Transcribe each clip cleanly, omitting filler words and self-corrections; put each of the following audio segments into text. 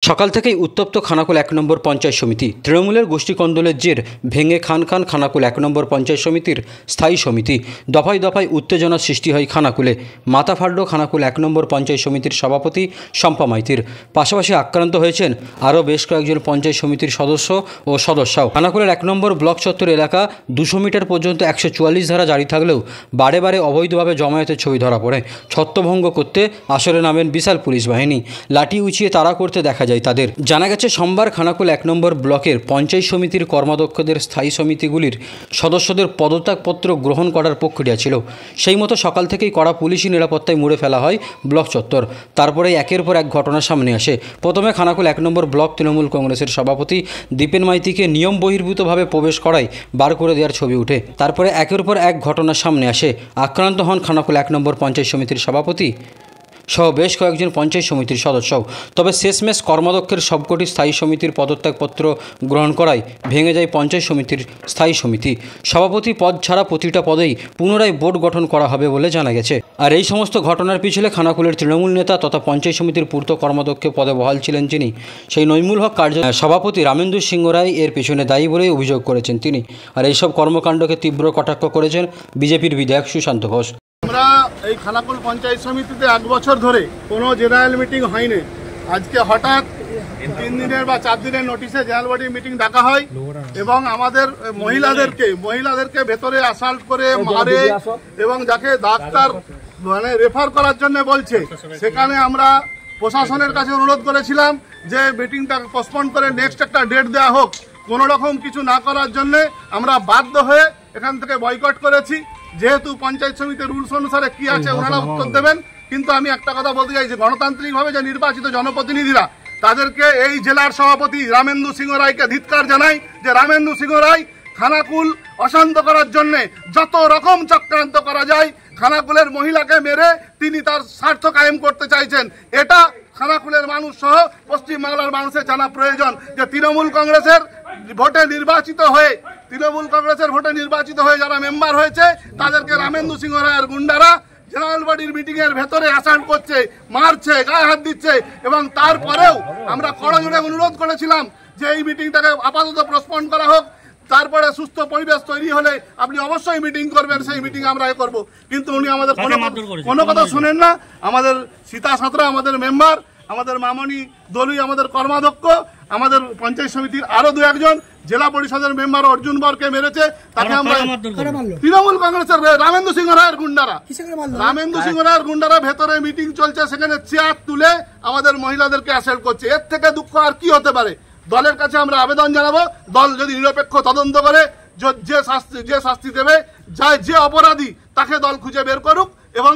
সকাল থেকেই উত্তপ্ত খানাকুল ১ নম্বর পঞ্চায়েত সমিতি। তৃণমূলের গোষ্ঠীকন্দলের জের ভেঙে খান খানাকুল ১ নম্বর পঞ্চায়েত সমিতির স্থায়ী সমিতি। দফায় দফায় উত্তেজনার সৃষ্টি হয় খানাকুলে। মাথা ফাটল খানাকুল ১ নম্বর পঞ্চায়েত সমিতির সভাপতি শম্পা মাইতির। পাশাপাশি আক্রান্ত হয়েছেন আরও বেশ কয়েকজন পঞ্চায়েত সমিতির সদস্য ও সদস্যও। খানাকুলের ১ নম্বর ব্লক চত্বর এলাকা ২০০ মিটার পর্যন্ত ১৪৪ ধারা জারি থাকলেও বারে বারে অবৈধভাবে জমায়েতের ছবি ধরা পড়ে। ছত্রভঙ্গ করতে আসরে নামেন বিশাল পুলিশ বাহিনী। লাঠি উঁচিয়ে তাড়া করতে দেখা যায় তাদের। জানা গেছে সোমবার খানাকুল ১ নম্বর ব্লকের পঞ্চায়েত সমিতির কর্মাধ্যক্ষদের স্থায়ী সমিতিগুলির সদস্যদের পদত্যাগপত্র গ্রহণ করার প্রক্রিয়া ছিল। সেই মতো সকাল থেকেই কড়া পুলিশি নিরাপত্তায় মুড়ে ফেলা হয় ব্লক চত্বর। তারপরে একের পর এক ঘটনা সামনে আসে। প্রথমে খানাকুল ১ নম্বর ব্লক তৃণমূল কংগ্রেসের সভাপতি দীপেন মাইতিকে নিয়ম বহির্ভূতভাবে প্রবেশ করায় বার করে দেওয়ার ছবি উঠে। তারপরে একের পর এক ঘটনা সামনে আসে। আক্রান্ত হন খানাকুল ১ নম্বর পঞ্চায়েত সমিতির সভাপতি সহ বেশ কয়েকজন পঞ্চায়েত সমিতির সদস্যও। তবে শেষমেশ কর্মাধ্যক্ষের সবকটি স্থায়ী সমিতির পদত্যাগপত্র গ্রহণ করায় ভেঙে যায় পঞ্চায়েত সমিতির স্থায়ী সমিতি। সভাপতি পদ ছাড়া প্রতিটা পদেই পুনরায় বোর্ড গঠন করা হবে বলে জানা গেছে। আর এই সমস্ত ঘটনার পিছনে খানাকুলের তৃণমূল নেতা তথা পঞ্চায়েত সমিতির পূর্ত কর্মাধ্যক্ষ পদে বহাল ছিলেন যিনি, সেই নৈমুল হক কার্য সভাপতি রামেন্দু সিংহ রায় এর পিছনে দায়ী বলেই অভিযোগ করেছেন তিনি। আর এইসব কর্মকাণ্ডকে তীব্র কটাক্ষ করেছেন বিজেপির বিধায়ক সুশান্ত ঘোষ। আমরা এই খানাকুল পঞ্চায়েত সমিতিতে ১ বছর ধরে কোনো জেনারেল মিটিং হয়নি। আজকে হঠাৎ ৩ দিনের বা ৪ দিনের নোটিশে জেনারেল বডি মিটিং ডাকা হয় এবং আমাদের মহিলাদেরকে ভেতরে অ্যাসাল্ট করে মারে এবং যাকে ডাক্তার রেফার করার জন্য বলছে, সেখানে আমরা প্রশাসনের কাছে অনুরোধ করেছিলাম যে মিটিংটা পোস্টপোন করে নেক্সট একটা ডেট দেওয়া হোক। কোনো রকম কিছু না করার জন্য আমরা বাধ্য হয়ে এখান থেকে বয়কট করেছি। যেহেতু পঞ্চায়েত সমিতির রুলস অনুসারে কি আছে ওনারা উত্তর দেবেন, কিন্তু আমি একটা কথা বলতে চাই যে গণতান্ত্রিকভাবে যে নির্বাচিত জনপ্রতিনিধিরা, তাদেরকে এই জেলার সভাপতি রামেন্দু সিংহ রায়কে ধিক্কার জানাই যে রামেন্দু সিংহ রায় খানাকুল অশান্ত করার জন্য যত রকম চক্রান্ত করা যায় খানাকুলের মহিলাকে মেরে তিনি তার স্বার্থ কায়েম করতে চাইছেন। এটা খানাকুলের মানুষ সহ পশ্চিমবাংলার মানুষের জানা প্রয়োজন যে তৃণমূল কংগ্রেসের ভোটে নির্বাচিত হয়ে যারা মেম্বার হয়েছে তাদেরকে রামেন্দু সিংহ রায়ের গুন্ডারা জেনারেল বডির মিটিং এর ভেতরে অ্যাসাল্ট করছে, মারছে, গায়ে হাত দিচ্ছে। এবং তারপরেও আমরা করজোড়ে অনুরোধ করেছিলাম যে এই মিটিংটাকে আপাতত পোস্টপোন করা হোক, তারপরে সুস্থ পরিবেশ তৈরি হলে আপনি অবশ্যই মিটিং করবেন, সেই মিটিং আমরা করব। কিন্তু উনি আমাদের কোনো কথা শুনেন না। আমাদের সীতা সাঁতরা আমাদের মেম্বার, আমাদের মামনি দলুই আমাদের কর্মাধ্যক্ষ, আমাদের পঞ্চায়েত সমিতির আরো 2-1 জন, জেলা পরিষদের মেম্বার অর্জুন বরকে মেরেছে। তাকে আমরা তৃণমূল কংগ্রেসের রামেন্দু সিংহ রায়ের গুন্ডারা ভেতরে মিটিং চলছে, সেখানে চেয়ার তুলে আমাদের মহিলাদেরকে অ্যাসেল্ট করছে। এর থেকে দুঃখ আর কি হতে পারে? দলের কাছে আমরা আবেদন জানাবো, দল যদি নিরপেক্ষ তদন্ত করে যে শাস্তি দেবে, যে অপরাধী তাকে দল খুঁজে বের করুক এবং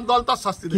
দল তার শাস্তি দেবে।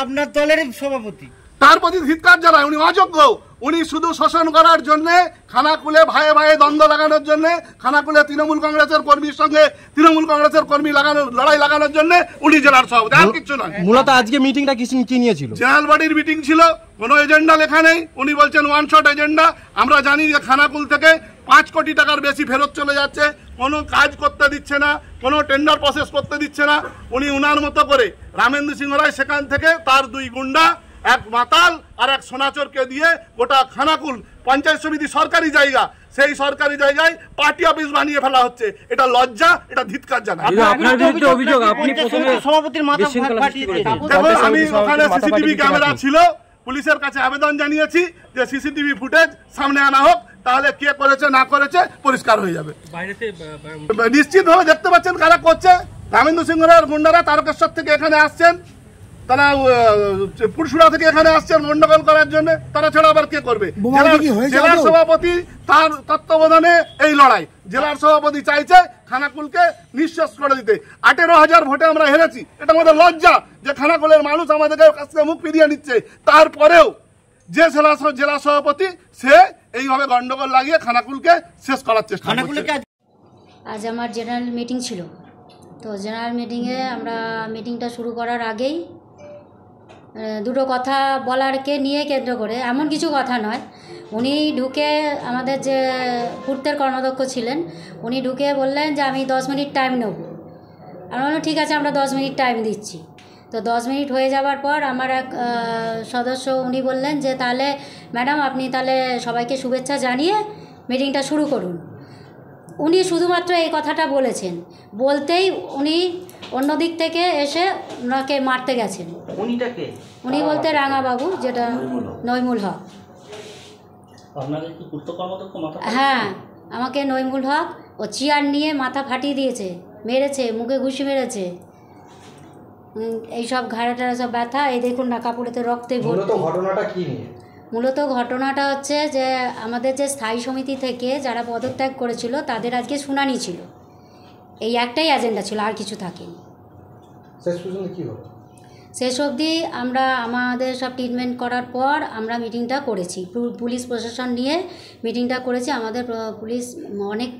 আপনার দলের সভাপতি তার প্রতি ধিক্কার জানায়। উনি অযোগ্য। উনি শুধু শোষণ করার জন্য, খানাকুলে ভাইয়ে ভাইয়ে দ্বন্দ্ব লাগানোর জন্য, খানাকুলে তৃণমূল কংগ্রেসের কর্মীর সঙ্গে তৃণমূল কংগ্রেসের কর্মী লড়াই লাগানোর জন্য উনি জেলার সভাপতি, আর কিছু নয়। মূলত আজকে মিটিংটা কি নিয়েছিল? জেনারেল বডির মিটিং ছিল, কোনো এজেন্ডা লেখা নেই। উনি বলছেন ওয়ান শট এজেন্ডা। আমরা জানি যে খানাকুল থেকে 5 কোটি টাকার বেশি ফেরত চলে যাচ্ছে, কোনো কাজ করতে দিচ্ছে না, কোনো টেন্ডার প্রসেস করতে দিচ্ছে না। উনি উনার মতো করে রামেন্দু সিংহ রায় সেখান থেকে তার 2 গুন্ডা, এক মাতাল আর এক সোনাচোরকে দিয়ে গোটা খানাকুল পঞ্চায়েত সমিতি সরকারি জায়গা, সেই সরকারি জায়গায় পার্টি অফিস বানিয়ে ফেলা হচ্ছে। এটা লজ্জা, এটা ধিক্কার জানাই। আমি ওখানে সিসিটিভি ক্যামেরা ছিল, পুলিশের কাছে আবেদন জানিয়েছি যে সিসিটিভি ফুটেজ সামনে আনা হোক, তাহলে কে করেছে না করেছে পরিষ্কার হয়ে যাবে। নিশ্চিতভাবে দেখতে পাচ্ছেন কারা করছে। রামেন্দু সিংহ রায়ের গুন্ডারা তারকেশ্বর থেকে এখানে আসছেন, তারা পুরসুরা থেকে এখানে আসছেন গন্ডগোল করার জন্য। তারা ছাড়া আবার কে করবে? জেলার সভাপতি তার তত্ত্বাবধানে এই লড়াই। জেলার সভাপতি চাইছে খানাকুলকে নিঃশেষ করে দিতে। 18,000 ভোটে আমরা হেরেছি। এটা আমাদের লজ্জা যে খানাকুলের মানুষ আমাদের কাছ থেকে মুখ ফিরিয়ে নিচ্ছে। তারপরেও যে জেলা সভাপতি সে এইভাবে গন্ডগোল লাগিয়ে খানাকুলকে শেষ করার চেষ্টা করছে। আজ আমার জেনারেল মিটিং ছিল, তো জেনারেল মিটিংয়ে আমরা মিটিংটা শুরু করার আগেই দুটো কথা বলারকে নিয়ে কেন্দ্র করে, এমন কিছু কথা নয়, উনি ঢুকে আমাদের যে পূর্তের কর্মাধ্যক্ষ ছিলেন উনি ঢুকে বললেন যে আমি 10 মিনিট টাইম নেব। আমরা বললাম ঠিক আছে, আমরা 10 মিনিট টাইম দিচ্ছি। তো 10 মিনিট হয়ে যাওয়ার পর আমার এক সদস্য উনি বললেন যে তাহলে ম্যাডাম আপনি তাহলে সবাইকে শুভেচ্ছা জানিয়ে মিটিংটা শুরু করুন। উনি শুধুমাত্র এই কথাটা বলেছেন, বলতেই উনি অন্য দিক থেকে এসে ওনাকে মারতে গেছেন। উনি বলতে রাঙাবাবু, যেটা নইমুল হক। হ্যাঁ, আমাকে নইমুল হক ও চেয়ার নিয়ে মাথা ফাটিয়ে দিয়েছে, মেরেছে, মুখে ঘুষি মেরেছে, এইসব ঘাড়ে টাড়ে সব ব্যথা। এই দেখুন না, কাপড়েতে রক্তে ভর্তি। ঘটনাটা কি নিয়ে? মূলত ঘটনাটা হচ্ছে যে আমাদের যে স্থায়ী সমিতি থেকে যারা পদত্যাগ করেছিল তাদের আজকে শুনানি ছিল, এই একটাই এজেন্ডা ছিল, আর কিছু থাকেনি। শেষ পর্যন্ত কি হলো? শেষ অবধি আমরা আমাদের সব ট্রিটমেন্ট করার পর আমরা মিটিংটা করেছি, পুলিশ প্রশাসন নিয়ে মিটিংটা করেছি। আমাদের পুলিশ অনেক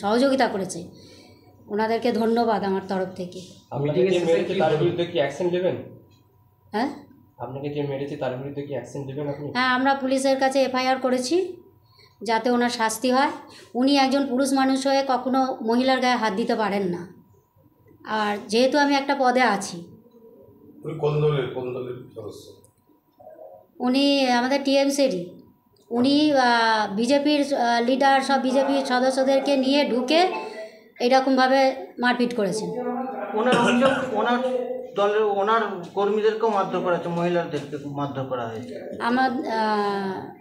সহযোগিতা করেছে, ওনাদেরকে ধন্যবাদ আমার তরফ থেকে। তার বিরুদ্ধে কি অ্যাকশন নেবেন? হ্যাঁ, আপনাকে যে মেরেছে তার বিরুদ্ধে কি অ্যাকশন নেবেন আপনি? হ্যাঁ, আমরা পুলিশের কাছে এফআইআর করেছি যাতে ওনার শাস্তি হয়। উনি একজন পুরুষ মানুষ হয়ে কখনো মহিলার গায়ে হাত দিতে পারেন না। আর যেহেতু আমি একটা পদে আছি, উনি আমাদের টিএমসিরই, উনি বিজেপির লিডার, সব বিজেপির সদস্যদেরকে নিয়ে ঢুকে এইরকমভাবে মারপিট করেছেন। ওনার অভিযোগ ওনার দলের ওনার কর্মীদেরকেও মারধর করা হয়েছে, মহিলাদেরকে মারধর করা হয়েছে। আমার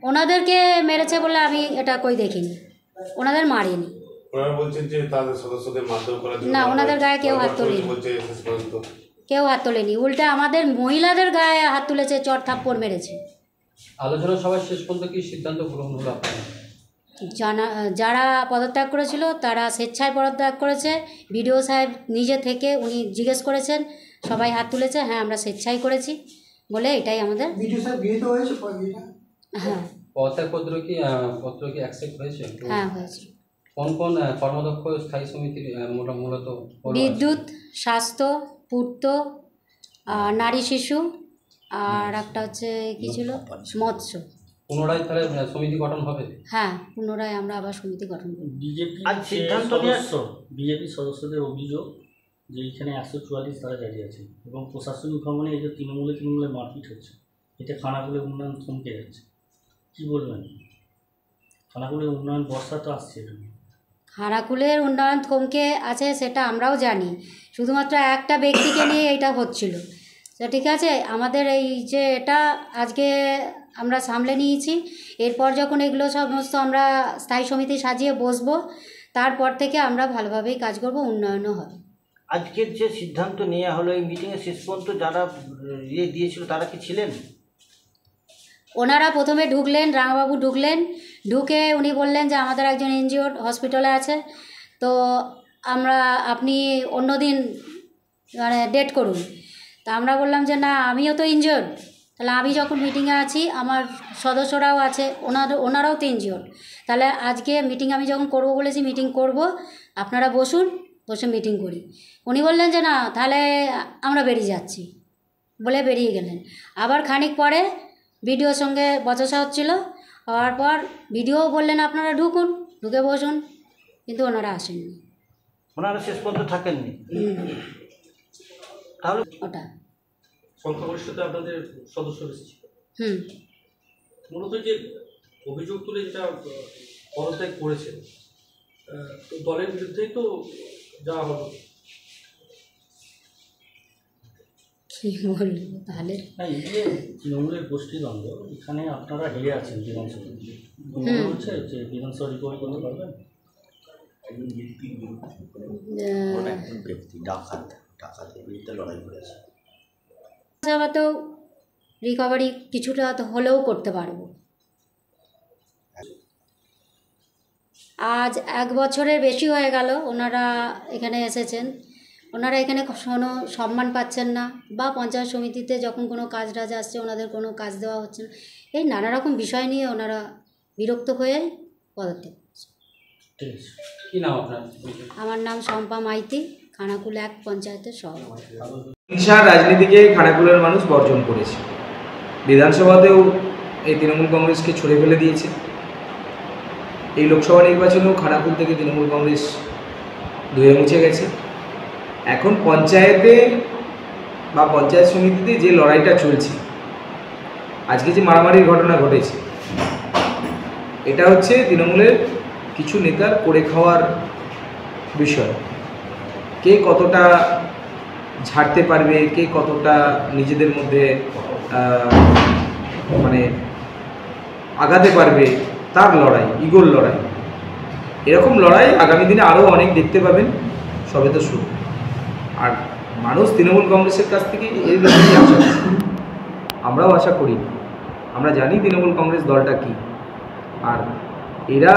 ওনাদেরকে মেরেছে বলে আমি এটা কই দেখিনি, ওনাদের মারিনি। ওনারা বলছেন যে তাদের সদস্যদের মারধর করার জন্য না, ওনাদের গায়ে কেউ হাত তোলেনি, কেউ হাত তোলেনি, উল্টা আমাদের মহিলাদের গায়ে হাত তুলেছে, চড় থাপ্পড় মেরেছে। আলোচনা সভার শেষ পর্যন্ত কি সিদ্ধান্ত গ্রহণ হলো আপনার? যারা পদত্যাগ করেছিল তারা স্বেচ্ছায় পদত্যাগ করেছে। বিডিও সাহেব নিজে থেকে উনি জিজ্ঞেস করেছেন, সবাই হাত তুলেছে, হ্যাঁ আমরা স্বেচ্ছায় করেছি বলে, এটাই আমাদের। হ্যাঁ, পদত্যাগপত্র কি অ্যাকসেপ্ট হয়েছে? হ্যাঁ হয়েছে। কোন কোন কর্মদক্ষ স্থায়ী সমিতির মূলত? বিদ্যুৎ, স্বাস্থ্য, পূর্ত, নারী শিশু, আর একটা হচ্ছে কি ছিল, মৎস্য। পুনরায় তাহলে সমিতি গঠন হবে? হ্যাঁ, পুনরায় আমরা আবার সমিতি গঠন করব। বিজেপি সদস্যদের অভিযোগ যে এখানে 144 তারা দাঁড়িয়ে আছে এবং প্রশাসনিক ভবনে এই যে তৃণমূলে মারপিট হচ্ছে, এতে খানাকুলের উন্নয়ন থমকে যাচ্ছে, কি বলবেন? খানাকুলের উন্নয়ন বর্ষা তো আসছে, খানাকুলের উন্নয়ন থমকে আছে সেটা আমরাও জানি, শুধুমাত্র একটা ব্যক্তিকে নিয়ে এটা হচ্ছিল। তো ঠিক আছে, আমাদের এই যে এটা আজকে আমরা সামলে নিয়েছি, এরপর যখন এগুলো সমস্ত আমরা স্থায়ী সমিতি সাজিয়ে বসবো, তারপর থেকে আমরা ভালোভাবেই কাজ করব, উন্নয়নও হবে। আজকের যে সিদ্ধান্ত নেওয়া হলো এই মিটিংয়ে, শেষ পর্যন্ত যারা দিয়েছিল তারা কি ছিলেন? ওনারা প্রথমে ঢুকলেন, রাঙাবাবু ঢুকলেন, ঢুকে উনি বললেন যে আমাদের একজন এনজিও হসপিটালে আছে, তো আপনি অন্য দিন ডেট করুন। তা আমরা বললাম যে না, আমিও তো ইনজিওর্ড, তাহলে আমি যখন মিটিংয়ে আছি, আমার সদস্যরাও আছে, ওনারাও তো ইনজিওর্ড, তাহলে আজকে মিটিং আমি যখন করব বলেছি মিটিং করব, আপনারা বসুন, বসে মিটিং করি। উনি বললেন যে না, তাহলে আমরা বেরিয়ে যাচ্ছি বলে বেরিয়ে গেলেন। আবার খানিক পরে ভিডিওর সঙ্গে বচসা হচ্ছিল, হওয়ার পর ভিডিও বললেন আপনারা ঢুকুন, ঢুকে বসুন, কিন্তু ওনারা আসেননি, ওনারা শেষ পর্যন্ত থাকেননি। তাহলে ওটা সংখ্যাগরিষ্ঠতা আপনাদের সদস্য বেশি ছিল। মূলত যে অভিযোগ তুলে যেটা পদত্যাগ করেছে, তো দলের বিরুদ্ধেই তো যাওয়া হলো। কি বলবো তাহলে? না, এই যে তৃণমূলের গোষ্ঠীদ্বন্দ্ব, এখানে আপনারা হেরে আছেন বিধানসভা, মনে হচ্ছে যে বিধানসভা রিকভারি করতে পারবেন? তো রিকভারি কিছুটা হলেও করতে পারবো। আজ 1 বছরের বেশি হয়ে গেল ওনারা এখানে এসেছেন, ওনারা এখানে কোনো সম্মান পাচ্ছেন না, বা পঞ্চায়েত সমিতিতে যখন কোনো কাজ টাজ আসছে ওনাদের কোনো কাজ দেওয়া হচ্ছে না, এই নানা রকম বিষয় নিয়ে ওনারা বিরক্ত হয়ে পদত্যাগ করছে। কি নাম আপনার? আমার নাম শম্পা মাইতি, খানাকুল 1 পঞ্চায়েতের সভাপতি। হিংসা রাজনীতিকে খানাকুলের মানুষ বর্জন করেছে, বিধানসভাতেও এই তৃণমূল কংগ্রেসকে ছড়ে ফেলে দিয়েছে। এই লোকসভা নির্বাচনেও খানাকুল থেকে তৃণমূল কংগ্রেস ধুয়ে মুছে গেছে। এখন পঞ্চায়েতে বা পঞ্চায়েত সমিতিতে যে লড়াইটা চলছে, আজকে যে মারামারির ঘটনা ঘটেছে, এটা হচ্ছে তৃণমূলের কিছু নেতার করে খাওয়ার বিষয়। কে কতটা ঝাড়তে পারবে, কে কতটা নিজেদের মধ্যে মানে আগাতে পারবে, তার লড়াই, ইগোর লড়াই। এরকম লড়াই আগামী দিনে আরও অনেক দেখতে পাবেন, সবে তো শুরু। আর মানুষ তৃণমূল কংগ্রেসের কাছ থেকে এর বেশি আশা করে, আমরাও আশা করি। আমরা জানি তৃণমূল কংগ্রেস দলটা কী, আর এরা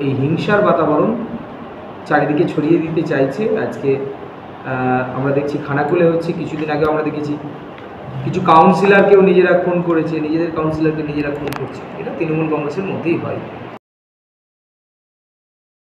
এই হিংসার বাতাবরণ চারিদিকে ছড়িয়ে দিতে চাইছে। আজকে আমরা দেখছি খানাকুলে হচ্ছে, কিছুদিন আগে আমরা দেখেছি কিছু কাউন্সিলরকেও নিজেরা খুন করেছে, নিজেদের কাউন্সিলরকে নিজেরা খুন করছে। এটা তৃণমূল কংগ্রেসের মধ্যেই হয়।